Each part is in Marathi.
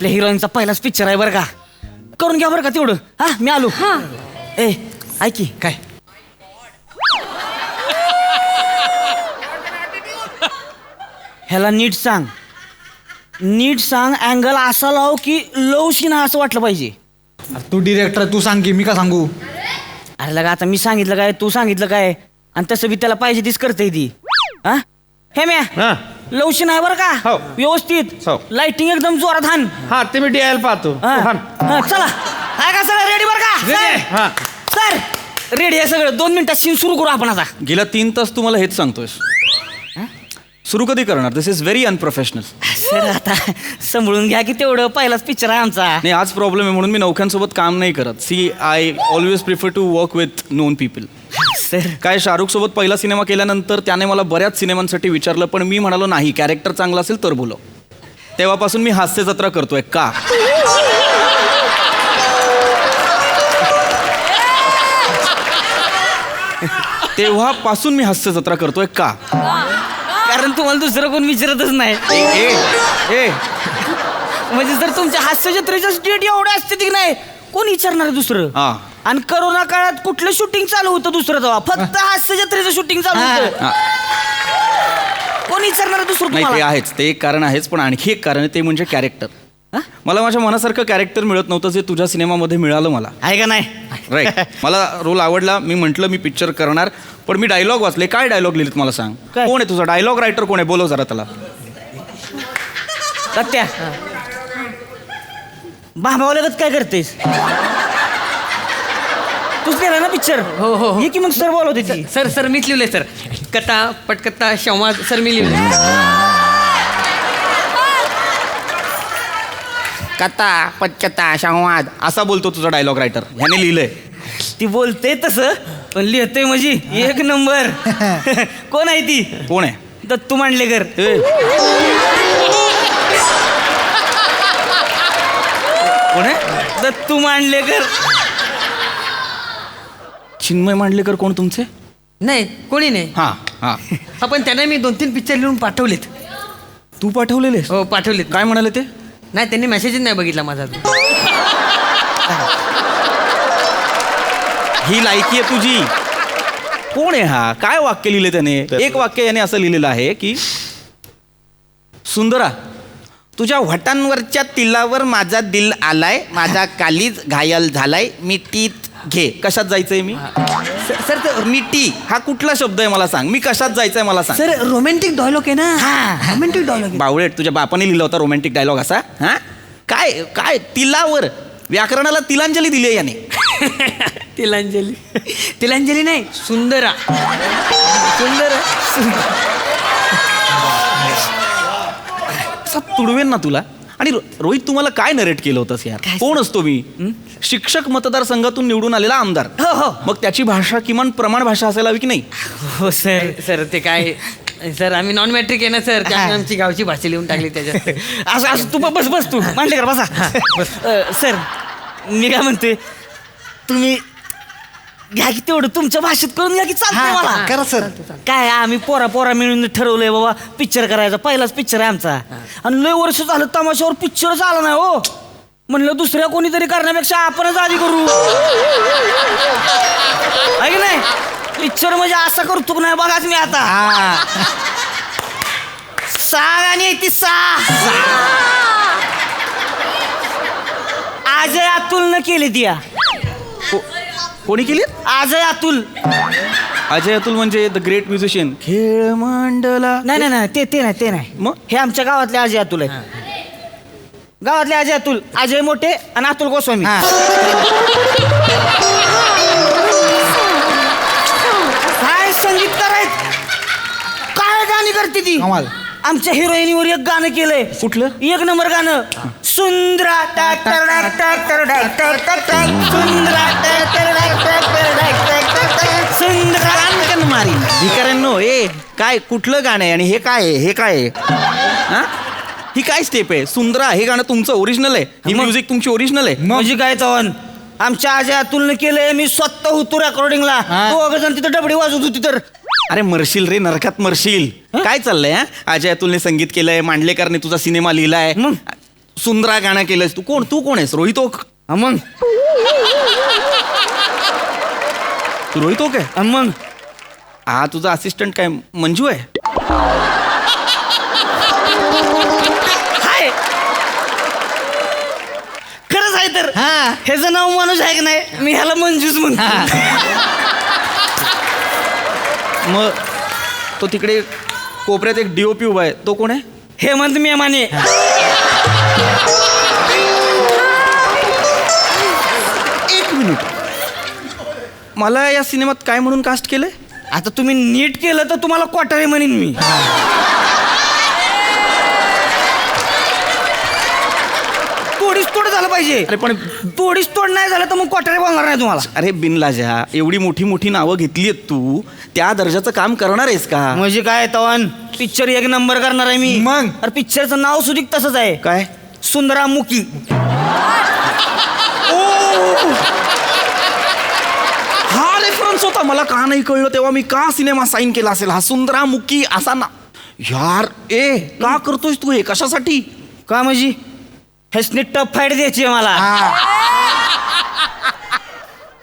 आपल्या हिरोईनचा पहिलाच पिक्चर आहे बरं का, करून घ्या बरं का तेवढं. हा मी आलो. ए ऐक की काय ह्याला नीट सांग, नीट सांग, अँगल असा लाव की लव सीन असं वाटलं पाहिजे. अरे तू डिरेक्टर, तू सांग की मी का सांगू. अरे लगा आता मी सांगितलं काय तू सांगितलं काय, आणि तसं बी त्याला पाहिजे तीच करते ती. हा हे म्या लव सीन आहे बरं का, हो. व्यवस्थित हो. लाइटिंग एकदम जोरात हान. हा ते मी डीआयला पाहतो. हा. हाण. हा, चला आहे का सगळं रेडी बरं का सर? हा. सर रेडी आहे सगळं, 2 मिनिटात सीन सुरू करू आपण आता. गेल्या 3 तास तुम्हाला हेच सांगतोयस. सुरू कधी करणार? दिस इज व्हेरी अनप्रोफेशनल. सर आता सांभाळून घ्या की तेवढं, पहिलाच पिक्चर आहे आमचा. नाही आज प्रॉब्लेम आहे म्हणून मी नौख्यांसोबत काम नाही करत. See I always prefer to work with known people. Sir काय शाहरुख सोबत पहिला सिनेमा केल्यानंतर त्याने मला बऱ्याच सिनेमांसाठी विचारलं, पण मी म्हणालो नाही, कॅरेक्टर चांगला असेल तर बोलव. तेव्हापासून मी हास्य जत्रा करतोय. का? तेव्हापासून मी हास्य जत्रा करतोय. का? कारण तुम्हाला दुसरं कोण विचारतच नाही. ए ए म्हणजे जर तुमच्या हास्य जत्रेचं स्टेट एवढं असते की नाही, कोण विचारणार आहे दुसरं. हा. आणि करोना काळात कुठलं शूटिंग चालू होतं दुसरं तेव्हा, फक्त हास्य जत्रेचं शूटिंग चालू होतं. हा. कोण विचारणार आहे दुसरं नाही ते तुम्हाला? आहेच, ते एक कारण आहेच, पण आणखी एक कारण आहे ते म्हणजे कॅरेक्टर. मला माझ्या मनासारखं कॅरेक्टर मिळत नव्हतं जे तुझ्या सिनेमामध्ये मिळालं मला. आहे का नाही? राईट. मला रोल आवडला, मी म्हटलं मी पिक्चर करणार, पण मी डायलॉग वाचले. काय डायलॉग लिहिलेत मला सांग. काय? कोण आहे तुझा डायलॉग रायटर? कोण आहे? बोलव जरा त्याला. सत्या भामावल्यागत काय करतेस? तूच केला ना पिक्चर. हो, हो, हो. हे की मग सर बोलवते ती. सर सर मीच लिहिलंय सर. कथा पटकथा संवाद सर मी लिहिलंय. कथा पटकथा संवाद असा बोलतो तुझा डायलॉग रायटर. ह्याने लिहिलंय. ती बोलते तसं, पण लिहिते म्हणजे एक नंबर. कोण आहे ती? कोण आहे? दत्तू मांडलेकर. ए, कोण आहे? दत्तू मांडलेकर. चिन्मय मांडलेकर कोण तुमचे? नाही कोणी नाही. हा हा. हा पण त्यांना मी 2-3 पिक्चर लिहून पाठवलेत. तू पाठवलेलेस? हो पाठवलेत. काय म्हणाले ते? नाही त्यांनी मेसेजच नाही बघितला माझा. ही लायकी आहे तुझी. कोण आहे हा? काय वाक्य लिहिले त्याने? एक वाक्य याने असं लिहिलेलं आहे की, सुंदरा तुझ्या व्हटांवरच्या तिलावर माझा दिल आलाय, माझा कालीज घायल झालाय, मिठीत घे. कशात जायचंय मी? सर तर मिठी हा कुठला शब्द आहे मला सांग. मी कशात जायचंय मला सांग. सर रोमॅन्टिक डायलॉग आहे ना. हा. रोमॅन्टिक डायलॉग बावळेट, तुझ्या बापाने लिहिला होता रोमॅन्टिक डायलॉग असा? हा काय काय तिलावर? व्याकरणाला तिलांजली दिली आहे याने. तिलांजली. तिलांजली नाही सुंदरा. सुंदरा. असा तुडवेन ना तुला. आणि रोहित तुम्हाला काय नरेट केलं होतंस यार? कोण असतो मी? शिक्षक मतदारसंघातून निवडून आलेला आमदार. हो हो मग त्याची भाषा किमान प्रमाण भाषा असायला हवी की नाही? हो सर. सर ते काय सर आम्ही नॉन मॅट्रिक आहे ना सर, त्यामुळे आमची गावची भाषा लिहून टाकली त्याच्यात. असं असं तू बस बस तू मांडलेकर बसा. सर मी काय म्हणते, तुम्ही घ्या की तेवढं तुमच्या भाषेत करून घ्या की चालतंय मला. करा सर. काय आम्ही पोरा मिळून ठरवलंय बाबा पिक्चर करायचा, पहिलाच पिक्चर आहे आमचा. आणि लय वर्ष झालं तमाशावर पिक्चरच आला नाही हो. म्हणलं दुसऱ्या कोणीतरी करण्यापेक्षा आपणच आधी करू. आहे की नाही? पिक्चर म्हणजे असा करतो नाही बघाच मी आता. 6 गाणी आहे ती 6. अजय अतुलनं केली ती. कोणी केली? अजय अतुल. अजय अतुल म्हणजे द ग्रेट म्युझिशियन. खेळ मांडला. नाही नाही ते नाही. मग? हे आमच्या गावातले अजय अतुल आहे. गावातले अजय अतुल, अजय मोठे आणि अतुल गोस्वामी. काय संगीतकार आहेत. काय गाणी करते ती. आमच्या हिरोईनीवर एक गाणं केलंय. कुठलं? एक नंबर गाणं. सुंदरा टाटर टाटर टाटर टाटर सुंदरा टाटर टाटर टाटर सुंदरा मारी भिकाऱ्यांनो. ए काय कुठलं गाणं आहे आणि हे काय आहे? हे काय आहे? हा? ही काय स्टेप आहे? सुंदरा हे गाणं तुमचं ओरिजिनल आहे? ही म्युझिक तुमची ओरिजिनल आहे? म्हणजे काय तवन आमच्या अजय अतुलनं केलंय. मी स्वतः होतो रेकॉर्डिंगला. तो अगं तिथं डबडी वाजवत होती तर. अरे मरशील रे, नरकात मरशील. काय चाललंय? हा अजय अतुलने संगीत केलंय, मांडलेकरने तुझा सिनेमा लिहिलाय. मग सुंदरा गाणं केलंस. तू कोण आहेस? रोहित ओक? मग तू रोहित ओक आहे? मग हा तुझा असिस्टंट काय मंजू आहे? हाय खरंच आहे तर. हा. ह्याचं नाव मनोज आहे की नाही, मी ह्याला मंजूच म्हणतो. मग तो तिकडे कोपऱ्यात एक DOP उभा आहे, तो कोण आहे? हेमंत मेमाने. एक मिनिट, मला या सिनेमात काय म्हणून कास्ट केलंय? आता तुम्ही नीट केलं तर तुम्हाला क्वार्टरे म्हणेन मी. तोडीस तोड झालं पाहिजे. अरे पण तोडीस तोड नाही झालं तर मग क्वार्टरे बोलणार नाही तुम्हाला. अरे बिनलाजा, एवढी मोठी मोठी नावं घेतली आहेत तू, त्या दर्जाचं काम करणार आहेस का? म्हणजे काय तवान पिक्चर एक नंबर करणार आहे मी. मग? अरे पिक्चरचं नाव सुद्धा तसंच आहे, काय? सुंदरामुखी. हा रेफरन्स होता, मला का नाही कळलं तेव्हा. मी का सिनेमा साईन केला असेल हा सुंदरामुखी असा ना. यार का करतोयस तू हे? कशासाठी? का म्हणजे ह्यासनी टफ फाईट द्यायची आहे मला.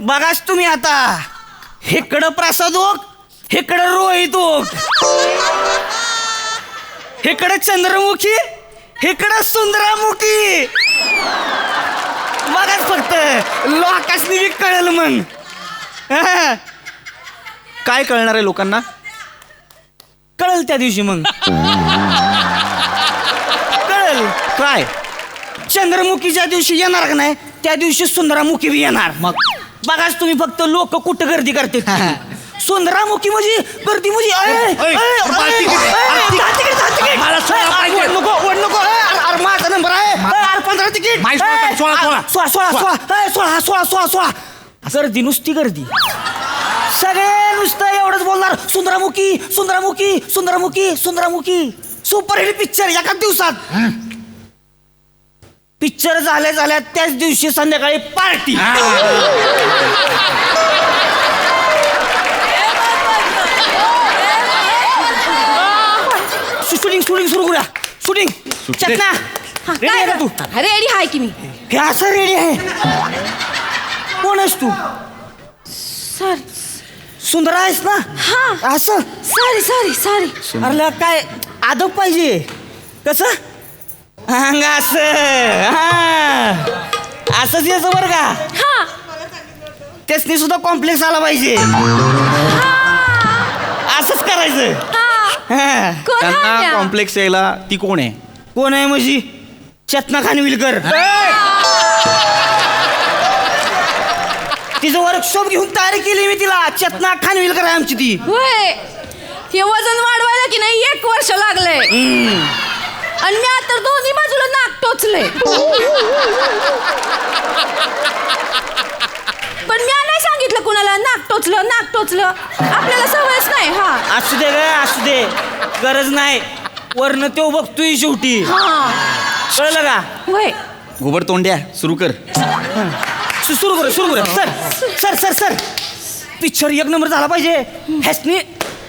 बघाच तुम्ही आता, हेकडं प्रसाद ओक, हेकडं रोहित ओक, हेकडं चंद्रमुखी, हेकडं सुंदरामुखी. बघाच फक्त, लोकांनी बी कळेल मग. हा, काय कळणार आहे लोकांना? कळेल त्या दिवशी मग. कळेल काय? चंद्रमुखीच्या दिवशी येणार का नाही, त्या दिवशी सुंदरामुखी बी येणार. मग बघाच तुम्ही फक्त लोक कुठं गर्दी करते. सुंदरामुखी म्हणजे गर्दी म्हणजे माझा नंबर आहे. 15 तिकीट. 16 गर्दी, नुसती गर्दी. सगळे नुसतं एवढंच बोलणार, सुंदरामुखी सुंदरामुखी सुंदरामुखी सुंदरामुखी. सुपरहिट पिक्चर एका दिवसात. पिक्चर झाल्या त्याच दिवशी संध्याकाळी पार्टी. शूटिंग सुरू करूया. शूटिंग. चेतना रेडी आहे का तू? रेडी आहे की मी. हे असं रेडी आहे. कोण आहेस तू? सर. सुंदरा आहेस ना? हा. असं सॉरी. अरे काय आदब पाहिजे. कसं अंग असं. हा असंच यायचं बरं का. हा. त्यासनी सुद्धा कॉम्प्लेक्स आला पाहिजे. असंच करायचं. हा. कोण त्यांना आहे? कॉम्प्लेक्स यायला ती कोण आहे? कोण आहे म्हणजे? चेतना खानविलकर. तिचं वर्कशॉप घेऊन तयारी केली मी तिला. चेतना खानविलकर आहे आमची ती. होय. हे वजन वाढवायला की नाही 1 वर्ष लागलंय. आणि मी आता दोन्ही बाजूला नाक टोचले. पण मी नाही सांगितलं कुणाला नाक टोचलं. आपल्याला सवयच नाही. हा. असू दे ग, असू दे, गरज नाही. वरनं तो बघतोय शेवटी. हा. कळलं का? होय. घुबड तोंड्या सुरू कर. सुरू कर. सर पिक्चर एक नंबर झाला पाहिजे. ह्यासनी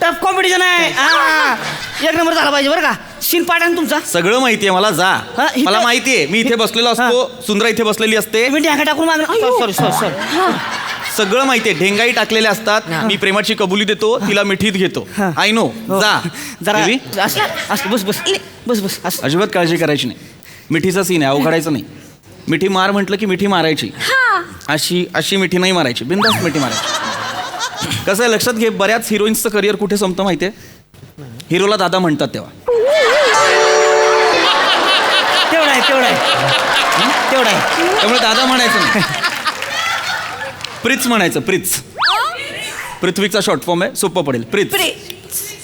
टफ कॉम्पिटिशन आहे. हा, एक नंबर झाला पाहिजे बरं का. सीन पाठ आहे ना तुमचा? सगळं माहितीये मला. जा. हा, इथं- मला माहितीये. मी इथे बसलेलो असतो, सुंदरा इथे बसलेली असते. मी ढ्याका टाकून मागणार. सॉरी. सगळं माहितीये. ढेंगाई टाकलेल्या असतात. मी प्रेमाची कबुली देतो, तिला मिठीत घेतो. I know. जा जरा देवी, बस असं. अजिबात काळजी करायची नाही. मिठीचा सीन आहे, अवघडायचं नाही. मिठी मार म्हटलं की मिठी मारायची. अशी मिठी नाही मारायची, बिनधास्त मिठी मारायची. कसं आहे लक्षात घे, बऱ्याच हिरोईन्सचं करिअर कुठे संपतं माहितीये? हिरोला दादा म्हणतात तेव्हा. तेवढा आहे. त्यामुळे दादा म्हणायचं नाही, प्रिच म्हणायचं. प्रिच, पृथ्वीचा शॉर्ट फॉर्म आहे, सोपं पडेल. प्रिच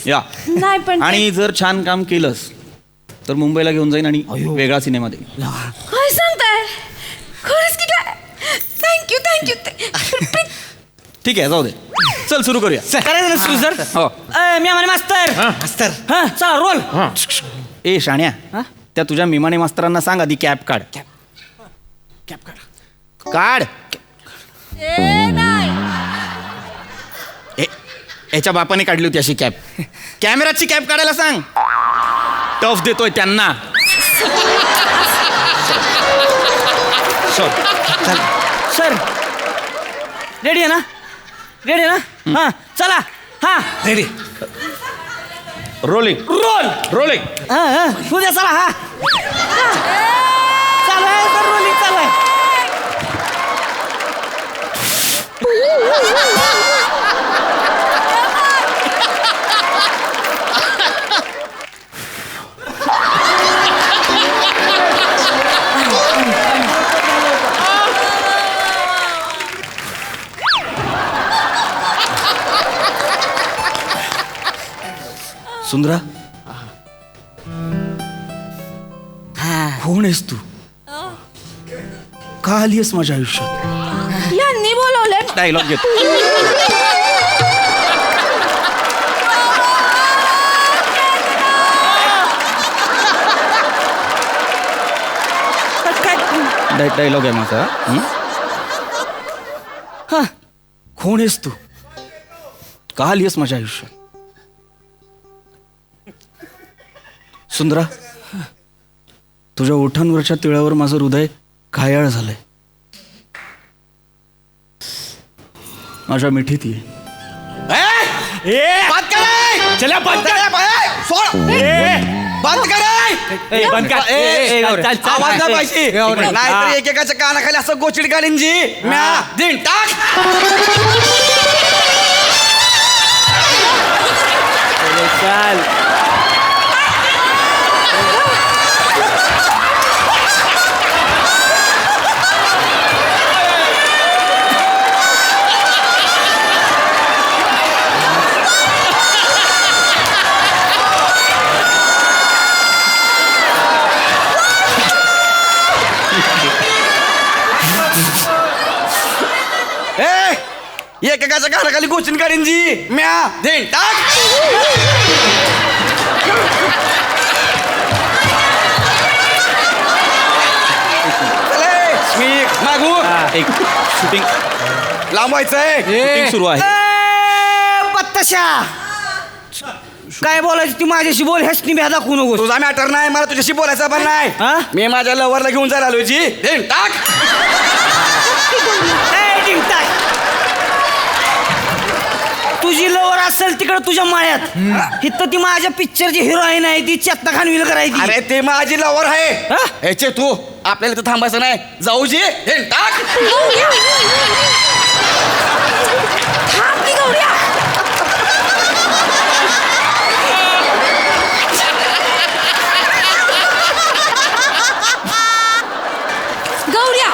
या. नाही पण आणि जर छान काम केलंस तर मुंबईला घेऊन जाईन आणि वेगळा सिनेमा देईन. काय सांगताय? खरंच की काय? थँक्यू. ठीक आहे, जाऊ दे. चल सुरू करूया. करायचं ना सुरू सर. हो. मी आम्हाला मास्तर. हा चला रोल. ए शाण्या, त्या तुझ्या मिमाने मास्तरांना सांग आधी कॅप काढ. काढ. याच्या बापाने काढली होती अशी कॅप. कॅमेराची कॅप काढायला सांग. टफ देतोय त्यांना. सर रेडी आहे ना रेडी आहे ना हा चला हा रेडी रोलिंग रोलिंग हा हा उद्या चला हा चालू आहे सर रोलिंग चालू आहे सुंदरा कोण आहेस तू का आली आहेस माझ्या आयुष्यात यांनी बोलवले डायलॉग घेतो डायलॉग आहे माझा हा कोण आहेस तू का आली आहेस माझ्या आयुष्यात सुंदरा तुझ्या ओठांवरच्या तिळावर माझं हृदय घायाळ झालंय माझ्या मिठीत ये चला बंद कर बंद कर बंद कर. आवाज नाही पाहिजे नाहीतर एकेकाच्या कानाखाली असं गोचिड काढीन जी म्या दिन टाक चाल एकेकाच्या कानाखाली गोचिड काढीन जी म्या दिन टाक मी मागू एक शूटिंग लांबवायचंय शूटिंग सुरू आहे बत्तशा काय बोलायचं ती माझ्याशी बोल हेच भ्या दाखवू नको तुझा मॅटर नाही मला तुझ्याशी बोलायचं पण हा? नाही मी माझ्या लवरला घेऊन जायला आलोय जी दिन टाक तुझी लवर असेल तिकडे तुझ्या माळ्यात इथं ती माझ्या पिक्चरची हिरोईन आहे ती चेतना खानविल करायची अरे ते माझी लवर आहे हा? ह्याचे तू आपल्याला तर थांबायचं नाही जाऊ जी दिन टाक थांब की गौऱ्या गौऱ्या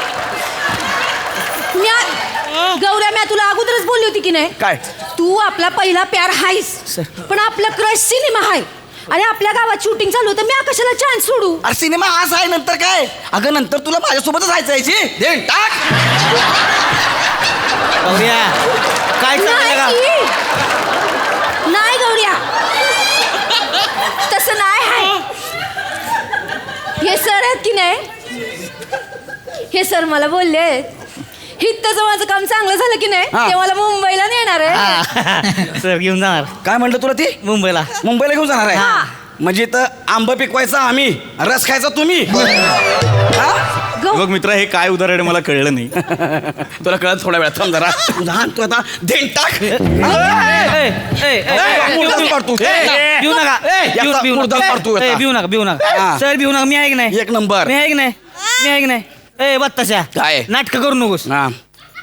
गौऱ्या मी तुला अगोदरच बोलली होती की नाही काय तू आपला पहिला प्यार हायस पण आपला क्रश सिनेमा आहे आणि आपल्या गावात शूटिंग चालू होतं मी कशाला चान्स सोडू अरे सिनेमा आज आहे नंतर काय अगं नंतर तुला माझ्यासोबतच जायचं आहे जी दिन टाक गौऱ्या काय चाललंय का नाही नाही गौऱ्या तसं नाही आहे हे सर आहेत की नाही हे सर मला बोलले हित्तचं माझं काम चांगलं झालं की नाही हा. ते मला मुंबईला नेणार आहे सर घेऊन जाणार काय म्हणलं तुला ती मुंबईला मुंबईला घेऊन जाणार हा. आहे म्हणजे तर आंबा पिकवायचा आम्ही रस खायचा तुम्ही हा? बघ मित्रा हे काय उदाहरण आहे मला कळलं नाही तुला कळत थोड्या वेळात थांब जरा लहान तू आता दिन टाक मुर्दाच पाडतो. भिऊ नका याचा मुर्दाच पाडतो आता. भिऊ नका भिऊ हा. नका सर भिऊ नका मी आहे की नाही एक नंबर मी आहे की नाही मी आहे की नाही ए बत्ताशा काय? नाटक करू नकोस हा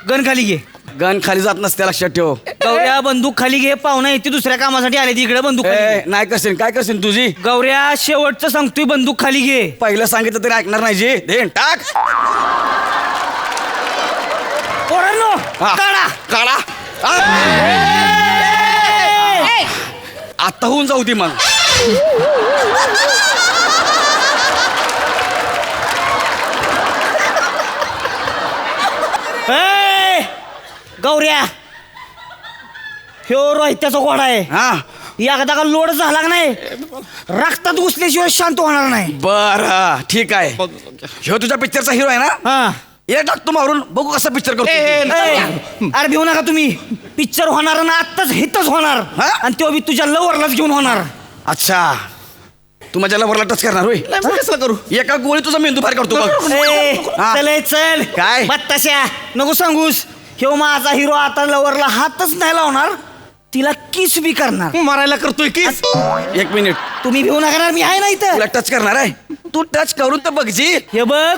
गण खाली घे गन खाली जात नसते लक्षात ठेव गौऱ्या बंदूक खाली घे पाहुणा येते दुसऱ्या कामासाठी आले तिकडे बंदूक खाली ए, घे. नाही करशील काय करशील तुझी गौऱ्या शेवटचं सांगतोय बंदूक खाली घे पहिलं सांगितलं तरी ऐकणार नाही जी देन टाक पोरांनो हा. काढा काढा आता होऊन जाऊ दे मग ए, गौऱ्या ह्यो रोहित्याचा घोडा आहे हा एकदा का लोड झाला का नाही रक्तात घुसल्याशिवाय शांत होणार नाही बर ठीक आहे ह्यो तुझ्या पिक्चरचा हिरो आहे ना हा ये टाकतो मारून बघू कसा पिक्चर करतो ए, अरे भिऊ नका तुम्ही पिक्चर होणार ना आत्ताच हितच होणार हा? आणि तो बी तुझ्या लवरलाच घेऊन होणार अच्छा तू माझ्या लवरला टच करणार होय कसं करू एका गोळी तुझा मेंदू बाहेर करतो बघ ए, हा. चल काय? बत्ताशा नको सांगूस ह्यो माझा हिरो आता लवरला हातच नाही लावणार तिला किस बी करणार मारायला करतोय की 1 मिनिट तुम्ही भिवू नका मी आहे ना इथं तुला टच करणार आहे तू टच करून तर बघ जी हे बघ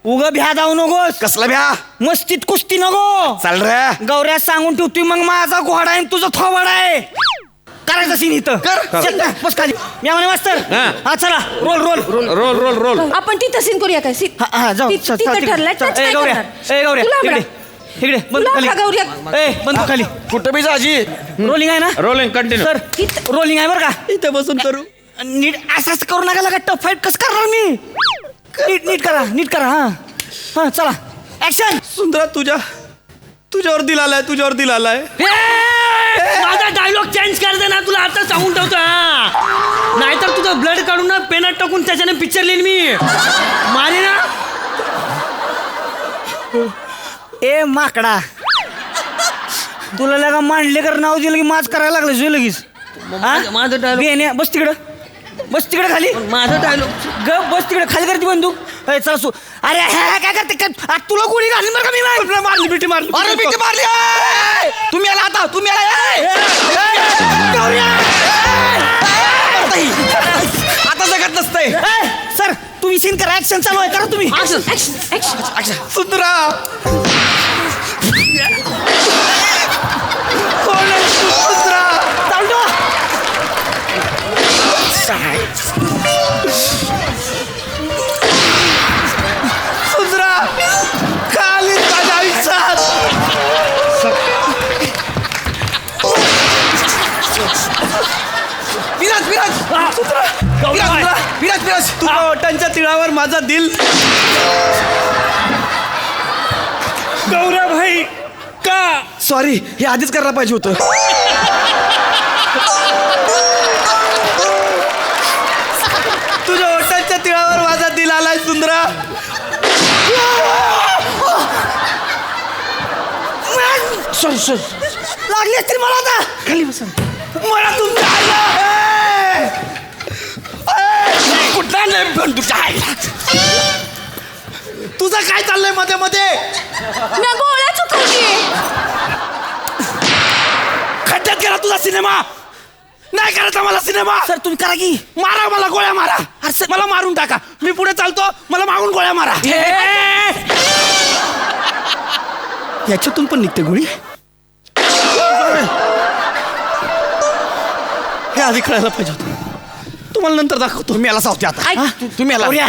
उग भ्या जाऊ नकोस कसला भ्या मस्तीत कुस्ती नको चाल रे गौऱ्या सांगून ठेवतोय मग माझा घोडा आहे आणि तुझं थोबाड आहे करायचं सीन इथं कर. चल, बस खाली मी म्हणे मास्तर हा चला roll roll roll roll roll आपण तिथं सीन करूया काय सीन हा जाऊ चल, चल, तिथं तिकडे. ठरलंय चल, टच ए नाही गौऱ्या करणार. ए गौऱ्या तुला इकडे आवडा. इकडे बंद तुला खाली आवडा, गौऱ्या. ए बंद खाली कुठं बी जाजी रोलिंग आहे ना रोलिंग कंटिन्यू सर रोलिंग आहे बरं का इथे बसून करू नीट असंच करू नका लगा टफ फाईट कसं करणार मी नीट करा हा हा चला ऍक्शन सुंदरा तुझ्यावर दिल आलाय माझा डायलॉग चेंज कर दे ना तुला आता सांगून ठेवतो हा नाहीतर तुझं ब्लड काढून ना पेनात टाकून त्याच्याने पिक्चर लिहिन मी मारे ना ए माकडा तुला लगा मांडलेकर नाव दिलं की माच करायला लागलं जुई लगेच माझं डायलॉग बेने बस तिकडं खाली माझं डायलॉग ग बस तिकडे खाली करते बंदूक ए, चला सु अरे काय करते आ, तुला गोळी घालून बरं का मी मारली बिटी मारली अरे बिटी मारली ए! तुम्ही आला आता तुम्ही आला ए! आता जगत नसतंय सर तुम्ही सीन करा ऍक्शन चालू आहे करा तुम्ही ऍक्शन सुंदरा कोण आहे? चालू ठेवा. सुंदरा खाली माझ्या आयुष्यात विराज तुझ्या ओठांच्या तिळावर माझा दिल गौऱ्या भाई का सॉरी हे आधीच करायला पाहिजे होतं तुझ्या ओठांच्या तिळावर माझा दिल आलाय सुंदरा सर लागली असतील मला आता खाली बसा मला तुमच्या कुठला नाही पण तुझ्या आईला तुझं काय चाललंय मध्ये मध्ये ना गोळ्या चुकवतीये खड्ड्यात गेला तुझा सिनेमा नाही करायचा मला सिनेमा सर तुम्ही करा की मारा मला गोळ्या मारा मला मारून टाका मी पुढे चालतो मला मागून गोळ्या मारा याच्यातून पण निघते गोळी हे आधी कळायला पाहिजे होतं तुम्हाला नंतर दाखवतो तुम्ही याला सावते आता ऐक. तुम्ही याला गौऱ्या